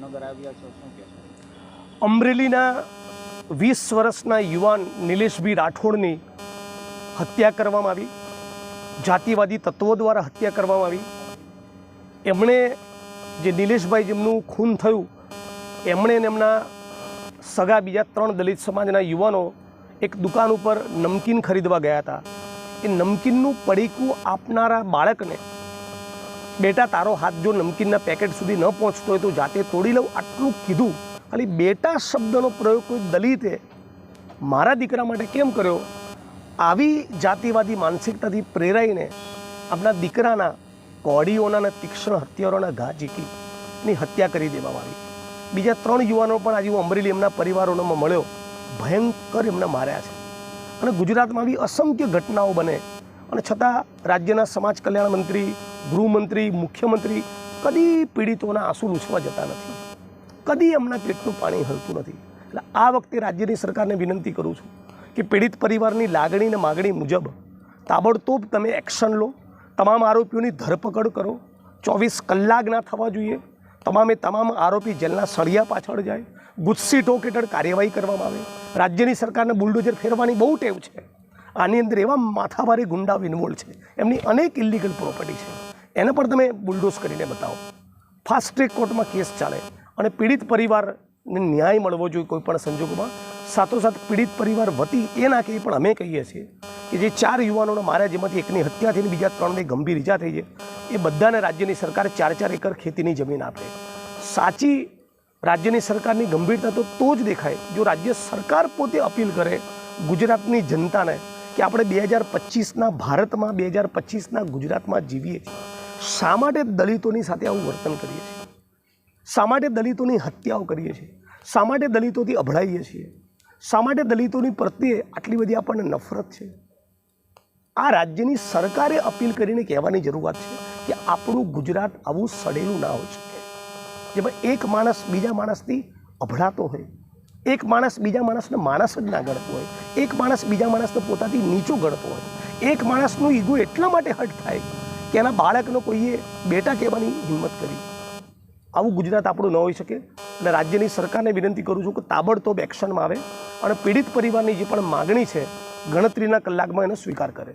જામનગર આવ્યા છો, શું કહેશો? અમરેલીના 20 વર્ષના યુવાન નિલેશભાઈ રાઠોડની હત્યા કરવામાં આવી, જાતિવાદી તત્વો દ્વારા હત્યા કરવામાં આવી। એમણે જે નિલેશભાઈ જેમનું ખૂન થયું, એમણે એમના સગા બીજા 3 દલિત સમાજના યુવાનો એક દુકાન ઉપર નમકીન ખરીદવા ગયા હતા। એ નમકીનનું પડીકું આપનારા બાળકને, બેટા તારો હાથ જો નમકીનના પેકેટ સુધી ન પહોંચતો હોય તો જાતે તોડી લઉં, આટલું કીધું। ખાલી બેટા શબ્દનો પ્રયોગ કોઈ દલિતે મારા દીકરા માટે કેમ કર્યો? આવી જાતિવાદી માનસિકતાથી પ્રેરાઈને આપણા દીકરાના કોડીઓના અને તીક્ષ્ણ હથિયારોના ઘા ઝીકી એની હત્યા કરી દેવામાં આવી। બીજા 3 યુવાનો પણ આજે હું અમરેલી એમના પરિવારોમાં મળ્યો, ભયંકર એમને માર્યા છે। અને ગુજરાતમાં આવી અસંખ્ય ઘટનાઓ બને અને છતાં રાજ્યના સમાજ કલ્યાણ મંત્રી, ગૃહમંત્રી, મુખ્યમંત્રી કદી પીડિતોના આંસુ લૂછવા જતા નથી, કદી એમના પેટનું પાણી હલતું નથી। એટલે આ વખતે રાજ્યની સરકારને વિનંતી કરું છું કે પીડિત પરિવારની લાગણી અને માગણી મુજબ તાબડતોબ તમે એક્શન લો, તમામ આરોપીઓની ધરપકડ કરો, 24 કલાક ના થવા જોઈએ, તમામ આરોપી જેલના સળિયા પાછળ જાય, ગુસ્સી ટોક હેઠળ કાર્યવાહી કરવામાં આવે। રાજ્યની સરકારને બુલડોઝર ફેરવાની બહુ ટેવ છે, આની અંદર એવા માથાભારે ગુંડાઓ ઇન્વોલ્વ છે, એમની અનેક ઇલીગલ પ્રોપર્ટી છે, એને પણ તમે બુલડોઝ કરીને બતાવો, ફાસ્ટ ટ્રેક કોર્ટમાં કેસ ચાલે અને પીડિત પરિવારને ન્યાય મળવો જોઈએ કોઈ પણ સંજોગોમાં। સાથોસાથ પીડિત પરિવાર વતી એ ના કહે પણ અમે કહીએ છીએ કે જે 4 યુવાનોને માર્યા, જેમાંથી એકની હત્યા થઈને બીજા 3ને ગંભીર ઈજા થઈ છે, એ બધાને રાજ્યની સરકાર 4-4 એકર ખેતીની જમીન આપે। સાચી રાજ્યની સરકારની ગંભીરતા તો જ દેખાય જો રાજ્ય સરકાર પોતે અપીલ કરે ગુજરાતની જનતાને કે આપણે 2025ના ભારતમાં, 2025ના ગુજરાતમાં જીવીએ છીએ, શા માટે દલિતોની સાથે આવું વર્તન કરીએ છીએ, શા માટે દલિતોની હત્યાઓ કરીએ છીએ, શા માટે દલિતોથી અભડાઈએ છીએ, શા માટે દલિતોની પ્રત્યે આટલી બધી આપણને નફરત છે? આ રાજ્યની સરકારે અપીલ કરીને કહેવાની જરૂરિયાત છે કે આપણું ગુજરાત આવું સડેલું ના હોઈ શકે, જેમાં એક માણસ બીજા માણસથી અભડાતો હોય, એક માણસ બીજા માણસને માણસ જ ના ગણતો હોય, એક માણસ બીજા માણસને પોતાથી નીચો ગણતો હોય, એક માણસનું ઈગો એટલા માટે હર્ટ થાય કે એના બાળકનો કોઈએ બેટા કહેવાની હિંમત કરી। આવું ગુજરાત આપણું ન હોઈ શકે। અને રાજ્યની સરકારને વિનંતી કરું છું કે તાબડતોબ એક્શનમાં આવે અને પીડિત પરિવારની જે પણ માગણી છે ગણતરીના કલાકમાં એનો સ્વીકાર કરે।